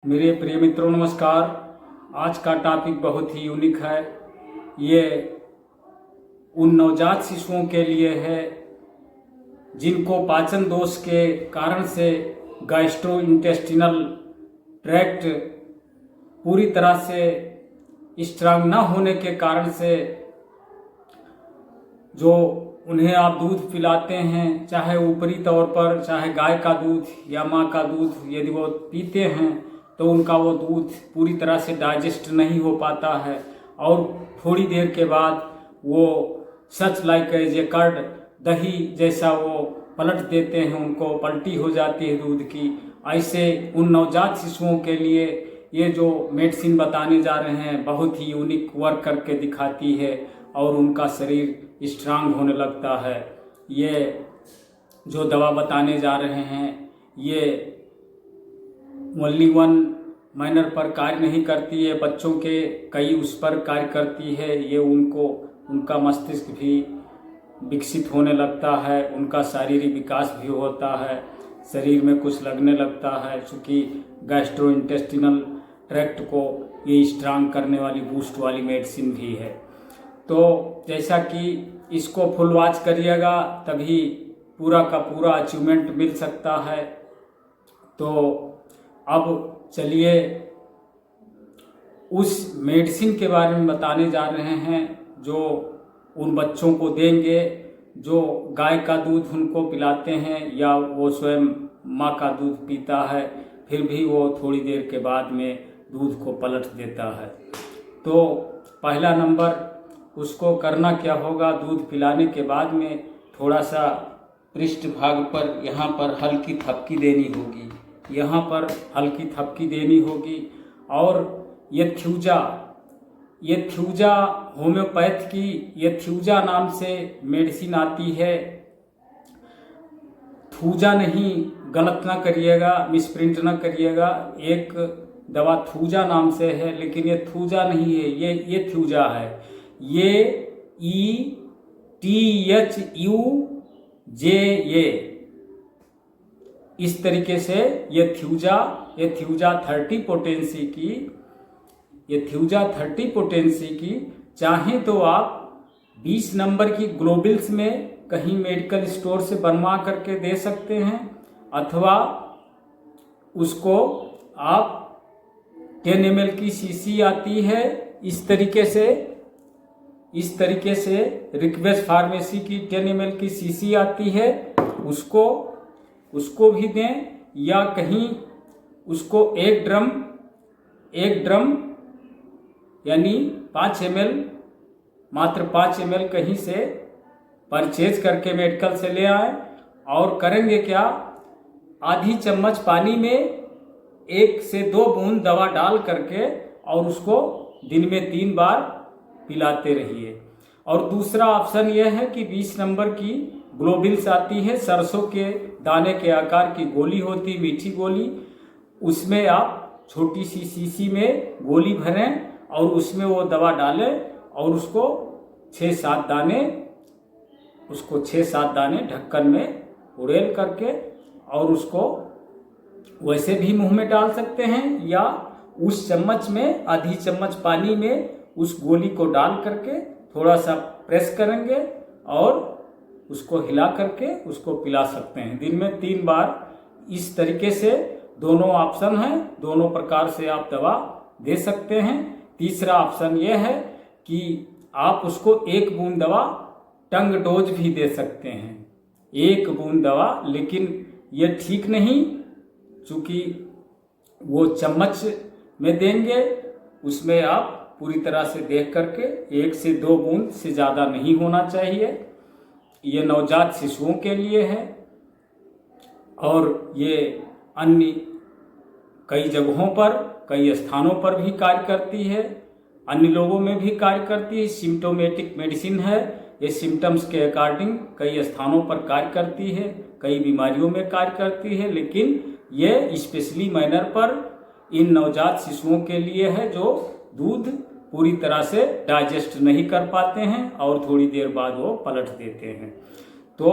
मेरे प्रिय मित्रों नमस्कार। आज का टॉपिक बहुत ही यूनिक है। ये उन नवजात शिशुओं के लिए है जिनको पाचन दोष के कारण से गैस्ट्रोइंटेस्टिनल ट्रैक्ट पूरी तरह से स्ट्रांग न होने के कारण से जो उन्हें आप दूध पिलाते हैं, चाहे ऊपरी तौर पर चाहे गाय का दूध या माँ का दूध यदि वो पीते हैं तो उनका वो दूध पूरी तरह से डाइजेस्ट नहीं हो पाता है और थोड़ी देर के बाद वो such like as a curd दही जैसा वो पलट देते हैं, उनको पलटी हो जाती है दूध की। ऐसे उन नवजात शिशुओं के लिए ये जो मेडिसिन बताने जा रहे हैं बहुत ही यूनिक वर्क करके दिखाती है और उनका शरीर स्ट्रांग होने लगता है। ये जो दवा बताने जा रहे हैं ये ओनली वन माइनर पर कार्य नहीं करती है, बच्चों के कई उस पर कार्य करती है। ये उनका मस्तिष्क भी विकसित होने लगता है, उनका शारीरिक विकास भी होता है, शरीर में कुछ लगने लगता है, चूँकि गैस्ट्रोइंटेस्टिनल ट्रैक्ट को ये स्ट्रांग करने वाली बूस्ट वाली मेडिसिन भी है। तो जैसा कि इसको फुल वॉच करिएगा तभी पूरा का पूरा अचीवमेंट मिल सकता है। तो अब चलिए उस मेडिसिन के बारे में बताने जा रहे हैं जो उन बच्चों को देंगे जो गाय का दूध उनको पिलाते हैं या वो स्वयं माँ का दूध पीता है, फिर भी वो थोड़ी देर के बाद में दूध को पलट देता है। तो पहला नंबर उसको करना क्या होगा, दूध पिलाने के बाद में थोड़ा सा पृष्ठ भाग पर यहाँ पर हल्की थपकी देनी होगी, यहाँ पर हल्की थपकी देनी होगी। और ये थ्यूजा होम्योपैथ की ये थ्यूजा नाम से मेडिसिन आती है। थूजा नहीं, गलत ना करिएगा, मिसप्रिंट ना करिएगा। एक दवा थूजा नाम से है लेकिन ये थूजा नहीं है, ये थ्यूजा है। ये ETHUJA इस तरीके से ये थ्यूजा 30 पोटेंसी की चाहे तो आप 20 नंबर की ग्लोबिल्स में कहीं मेडिकल स्टोर से बनवा करके दे सकते हैं, अथवा उसको आप 10 ml की शीशी आती है इस तरीके से रिक्वेस्ट फार्मेसी की 10 ml की शीशी आती है, उसको भी दें, या कहीं उसको एक ड्रम यानी 5 ml मात्र 5 ml कहीं से परचेज करके मेडिकल से ले आए। और करेंगे क्या, आधी चम्मच पानी में 1 से 2 बूंद दवा डाल करके और उसको दिन में 3 बार पिलाते रहिए। और दूसरा ऑप्शन यह है कि 20 नंबर की ग्लोबिल्स आती है, सरसों के दाने के आकार की गोली होती, मीठी गोली, उसमें आप छोटी सी शीशी में गोली भरें और उसमें वो दवा डालें और उसको 6-7 दाने ढक्कन में उड़ेल करके और उसको वैसे भी मुंह में डाल सकते हैं, या उस चम्मच में आधी चम्मच पानी में उस गोली को डाल करके थोड़ा सा प्रेस करेंगे और उसको हिला करके उसको पिला सकते हैं दिन में 3 बार। इस तरीके से दोनों ऑप्शन हैं, दोनों प्रकार से आप दवा दे सकते हैं। तीसरा ऑप्शन यह है कि आप उसको 1 बूंद दवा टंग डोज भी दे सकते हैं, 1 बूंद दवा, लेकिन यह ठीक नहीं, चूँकि वो चम्मच में देंगे उसमें आप पूरी तरह से देख करके 1 से 2 बूंद से ज़्यादा नहीं होना चाहिए। ये नवजात शिशुओं के लिए है और ये अन्य कई जगहों पर कई स्थानों पर भी कार्य करती है, अन्य लोगों में भी कार्य करती है। सिम्टोमेटिक मेडिसिन है, ये सिम्टम्स के अकॉर्डिंग कई स्थानों पर कार्य करती है, कई बीमारियों में कार्य करती है, लेकिन ये स्पेशली मैनर पर इन नवजात शिशुओं के लिए है जो दूध पूरी तरह से डाइजेस्ट नहीं कर पाते हैं और थोड़ी देर बाद वो पलट देते हैं। तो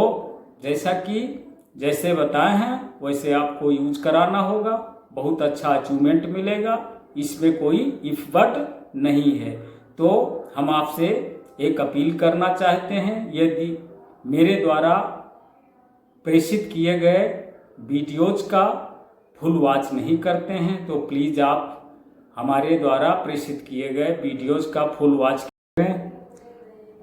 जैसे बताए हैं वैसे आपको यूज कराना होगा। बहुत अच्छा अचीवमेंट मिलेगा, इसमें कोई इफ बट नहीं है। तो हम आपसे एक अपील करना चाहते हैं, यदि मेरे द्वारा प्रेषित किए गए वीडियोज का फुल वॉच नहीं करते हैं तो प्लीज़ आप हमारे द्वारा प्रेषित किए गए वीडियोज का फुल वॉच करें।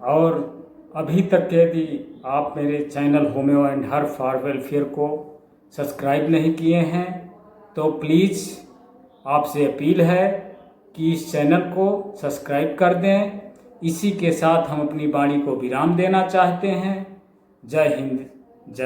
और अभी तक यदि आप मेरे channel homeo and herb for welfare को सब्सक्राइब नहीं किए हैं तो प्लीज़ आपसे अपील है कि इस चैनल को सब्सक्राइब कर दें। इसी के साथ हम अपनी वाणी को विराम देना चाहते हैं। जय हिंद, जय